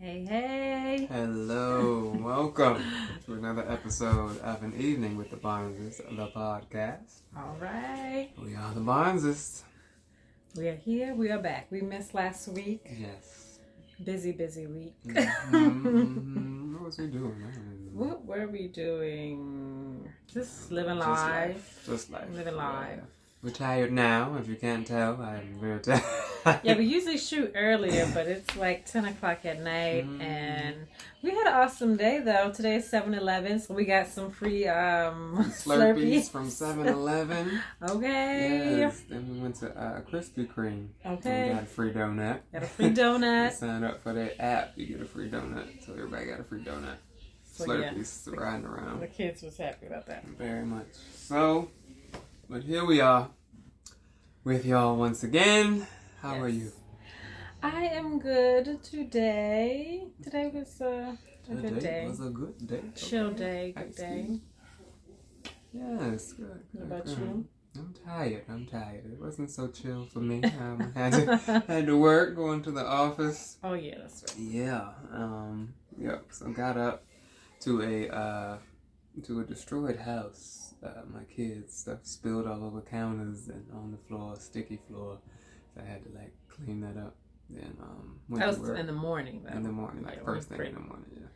Hey, hey. Hello, welcome to another episode of An Evening with the Barneses, the podcast. All right. We are the Barneses. We are here. We are back. We missed last week. Yes. Busy week. What was we doing? What were we doing? Just living Just life. life. Just life. Living life. Yeah. We're tired now, if you can't tell. I'm very tired. Yeah, we usually shoot earlier, but it's like 10 o'clock at night. And we had an awesome day, though. Today is 7-Eleven, so we got some free Slurpees from 7-Eleven. Okay. Yes. Then we went to Krispy Kreme. Okay. We got a free donut. Got a free donut. Sign up for that app, you get a free donut. So everybody got a free donut. So, Slurpees riding around. The kids was happy about that. Very much. So, but here we are with y'all once again. How are you? I am good today. Today was a good day. It was a good day. Chill day, good day. Yes, good. What about you? I'm tired. It wasn't so chill for me. Had to work, going to the office. Oh yeah, that's right. Yeah. Yep. So got up to a destroyed house. My kids' stuff spilled all over counters and on the floor, sticky floor. So I had to clean that up. Then went That to was work. in the morning though. In the morning, first thing break. in the morning, yeah.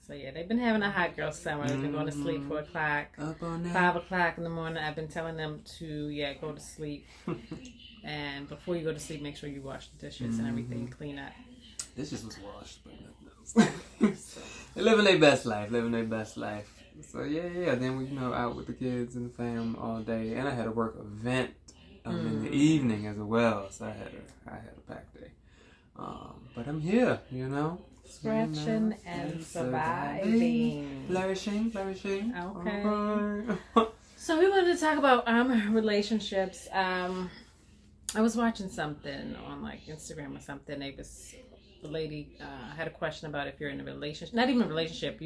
So yeah, they've been having a hot girl summer. They've been going to sleep 4 o'clock. Up on that. 5 o'clock in the morning. I've been telling them to go to sleep. And before you go to sleep, make sure you wash the dishes and everything, clean up. Dishes was washed, but nothing else. They're living their best life. So yeah. Then we out with the kids and the fam all day, and I had a work event in the evening as well. So I had a packed day. But I'm here, Scratching and surviving. Flourishing. Okay. So we wanted to talk about relationships. I was watching something on Instagram or something. The lady had a question about if you're in a relationship, not even a relationship.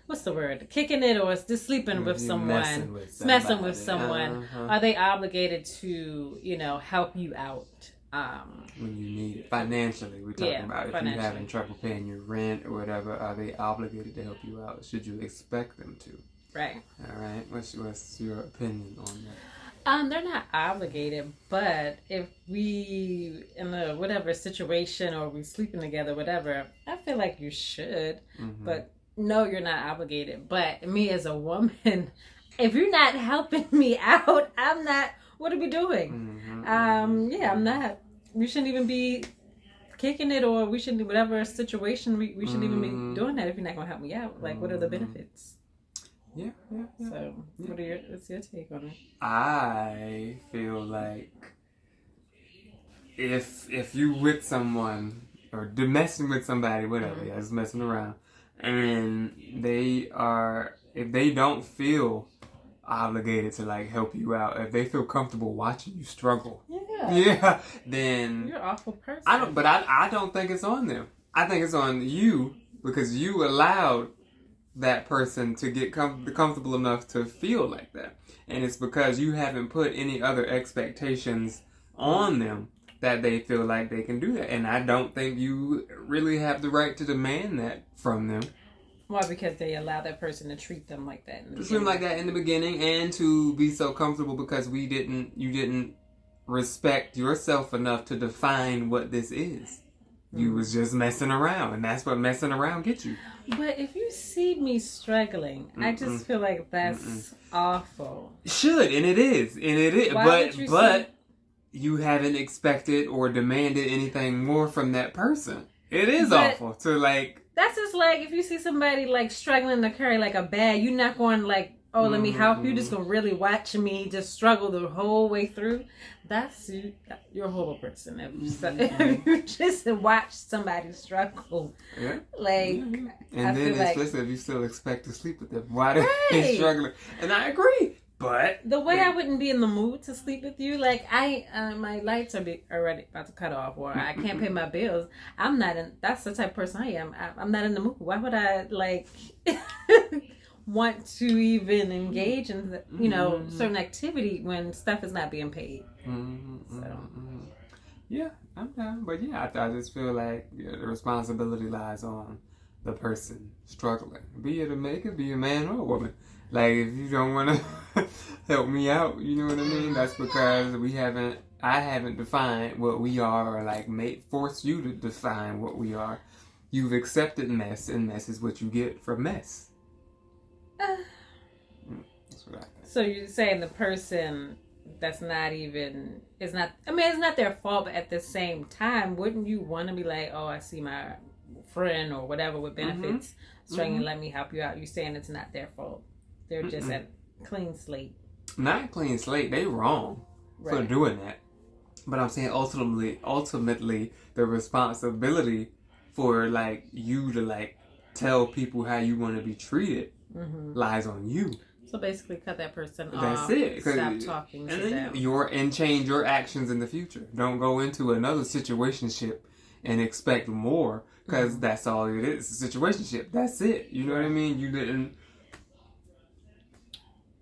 What's the word? Kicking it or just sleeping with someone, messing with someone. Are they obligated to help you out? When you need it financially, we're talking about if you're having trouble paying your rent or whatever, are they obligated to help you out? Should you expect them to? Right. All right. What's your opinion on that? They're not obligated, but if we in a whatever situation or we sleeping together, whatever, I feel like you should. Mm-hmm. But no, you're not obligated. But me as a woman, if you're not helping me out, I'm not. What are we doing? Mm-hmm. I'm not. We shouldn't even be kicking it, or we shouldn't. Whatever situation, we shouldn't even be doing that if you're not gonna help me out. What are the benefits? Yeah. So, what's your take on it? I feel like if you with someone or messing with somebody, whatever, just messing around, and if they don't feel obligated to help you out, if they feel comfortable watching you struggle, then you're an awful person. I don't think it's on them. I think it's on you because you allowed that person to get comfortable enough to feel like that, and it's because you haven't put any other expectations on them that they feel like they can do that, and I don't think you really have the right to demand that from them. Why? Because they allow that person to treat them like that. To treat them like that in the beginning, and to be so comfortable because you didn't respect yourself enough to define what this is. You was just messing around, and that's what messing around gets you. But if you see me struggling, I just feel like that's awful. Should, and it is. But you haven't expected or demanded anything more from that person. It is awful to That's just like if you see somebody struggling to carry a bag, you're not going let me help you. Just gonna really watch me just struggle the whole way through. You're a horrible person. If you just watch somebody struggle, and I then feel especially if you still expect to sleep with them, why are they struggling? And I agree, but the way I wouldn't be in the mood to sleep with you, my lights are already about to cut off, or I can't pay my bills. I'm not in. That's the type of person I am. I'm not in the mood. Why would I want to even engage in certain activity when stuff is not being paid? Yeah, I'm down, but I just feel like the responsibility lies on the person struggling. Be it it could be a man or a woman. Like, if you don't want to help me out, you know what I mean? That's because I haven't defined what we are, or like force you to define what we are. You've accepted mess, and mess is what you get from mess. That's what I think. So you're saying the person that's not even, it's not their fault, but at the same time, wouldn't you want to be like, oh, I see my friend or whatever with benefits struggling, let me help you out. You're saying it's not their fault. They're just a clean slate. Not clean slate. They wrong for doing that. But I'm saying ultimately, the responsibility for like you to like tell people how you want to be treated lies on you. So basically, cut that person off. That's it. Stop talking to them. And change your actions in the future. Don't go into another situationship and expect more, because that's all it is. A situationship. That's it. You know what I mean?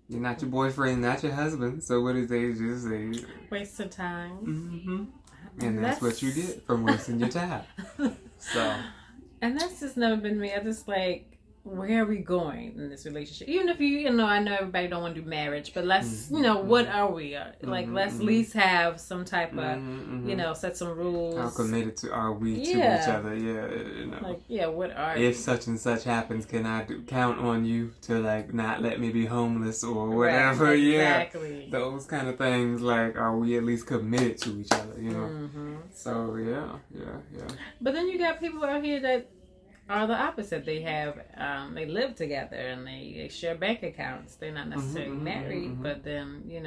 You're not your boyfriend, not your husband. So what is they just say? Waste of time. And that's what you get from wasting your time. So. And that's just never been me. I just like, where are we going in this relationship? Even if I know everybody don't want to do marriage, but let's, what are we? Like, let's at least have some type of, set some rules. How committed are we to each other? Yeah, Like, what are if such and such happens, can I count on you to like not let me be homeless or whatever? Right, exactly. Yeah, those kind of things. Like, are we at least committed to each other? You know. So yeah. But then you got people out here that are the opposite. They have, they live together and they share bank accounts. They're not necessarily married, but then, you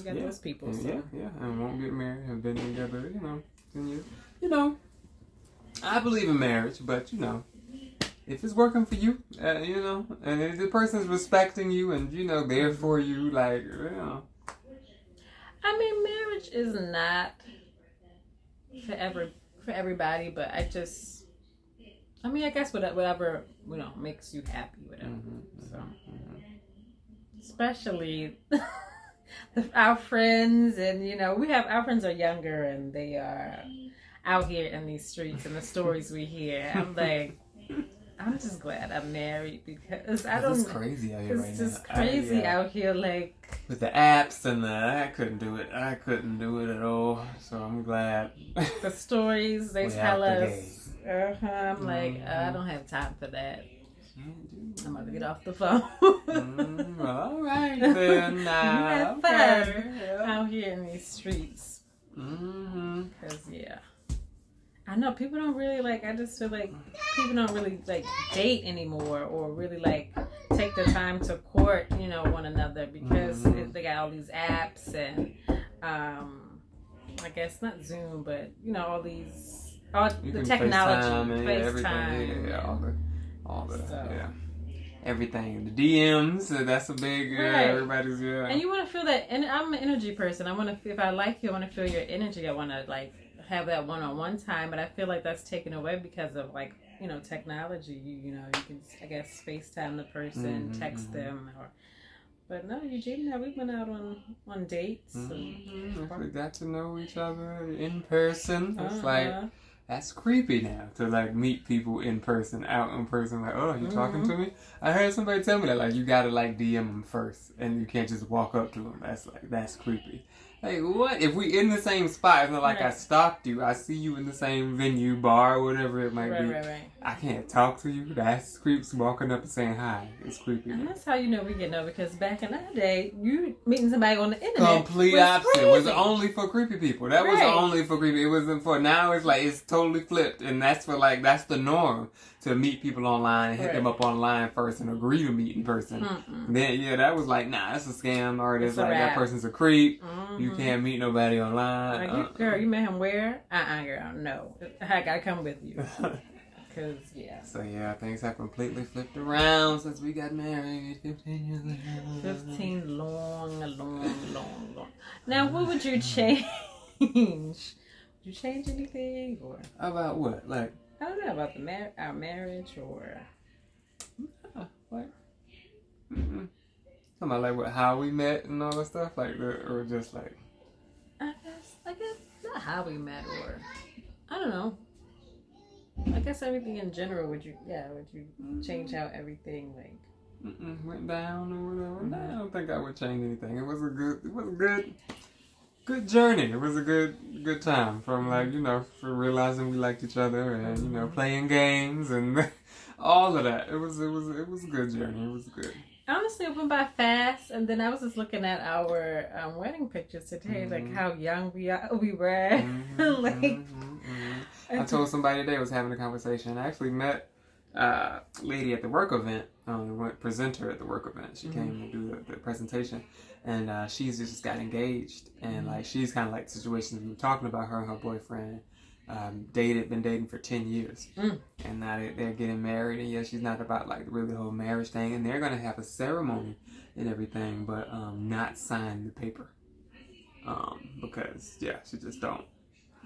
got those people. So. Yeah, and won't get married, have been together, 10 years. I believe in marriage, but, if it's working for you, and if the person's respecting you and, there for you, like, I mean, marriage is not for everybody, but I guess whatever makes you happy, whatever. So especially our friends, and our friends are younger and they are out here in these streets, and the stories we hear, I'm like, I'm just glad I'm married, because it's crazy out here right now. It's just crazy out here, like with the apps and I couldn't do it. I couldn't do it at all. So I'm glad. The stories they tell us. I'm like, I don't have time for that. I'm about to get off the phone. Well, all right then. You have fun out here in these streets. Because I know people don't really I just feel like people don't really date anymore, or really take the time to court, one another, because they got all these apps and I guess not Zoom, but all the technology, FaceTime, everything, the DMs. That's a big everybody's And you want to feel that, and I'm an energy person. I want to, if I like you, I want to feel your energy. I want to have that one-on-one time, but I feel like that's taken away because of technology. You can, I guess, FaceTime the person, text them, but no, Eugene and I, we went out on dates. If we got to know each other in person, it's that's creepy now to meet people in person, out in person. Like, oh, you talking to me? I heard somebody tell me that you gotta DM them first, and you can't just walk up to them. That's creepy. Like, what? If we in the same spot, it's not like I stalked you. I see you in the same venue, bar, whatever it might be. Right. I can't talk to you. That's creeps walking up and saying hi. It's creepy. And that's how we get know, because back in that day, you meeting somebody on the internet. Complete opposite. It was only for creepy people. That was only for creepy. It wasn't for, now it's totally flipped. And that's for that's the norm. To meet people online and hit them up online first and agree to meet in person. Then, that was nah, that's a scam artist. That person's a creep. You can't meet nobody online. Girl, you met him where? Girl, no. I gotta come with you. So, things have completely flipped around since we got married 15 years ago. 15 long. Now, what would you change? Would you change anything? Or about what? I don't know, about our marriage, or what? Talking about how we met and all that stuff, or just I guess not how we met, or I don't know. I guess everything in general. Would you change how everything like went down or whatever? No, I don't think I would change anything. It was a good journey. It was a good time from like, for realizing we liked each other and playing games and all of that. It was a good journey. It was good. Honestly, it went by fast, and then I was just looking at our wedding pictures today, like how young we were. I told somebody today, I was having a conversation. I actually met a lady at the work event, presenter at the work event. She came to do the presentation, and she's just got engaged, and like she's kind of like the situation we were talking about. Her and her boyfriend been dating for 10 years, and now they're getting married. And yeah, she's not about like really the whole marriage thing, and they're gonna have a ceremony and everything, but not sign the paper, because she just don't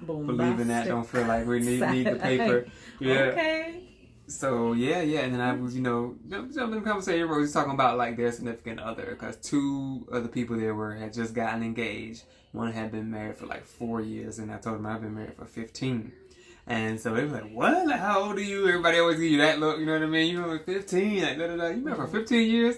believe in that. Don't feel like we need the paper. Yeah. Okay. So yeah, and then I was jumping in the conversation. Everybody was talking about like their significant other, because two of the people there had just gotten engaged. One had been married for like 4 years, and I told them I've been married for 15. And so they were like, "What? Like, how old are you?" Everybody always give you that look, you know what I mean? You're only 15, like da da da. You married for 15 years?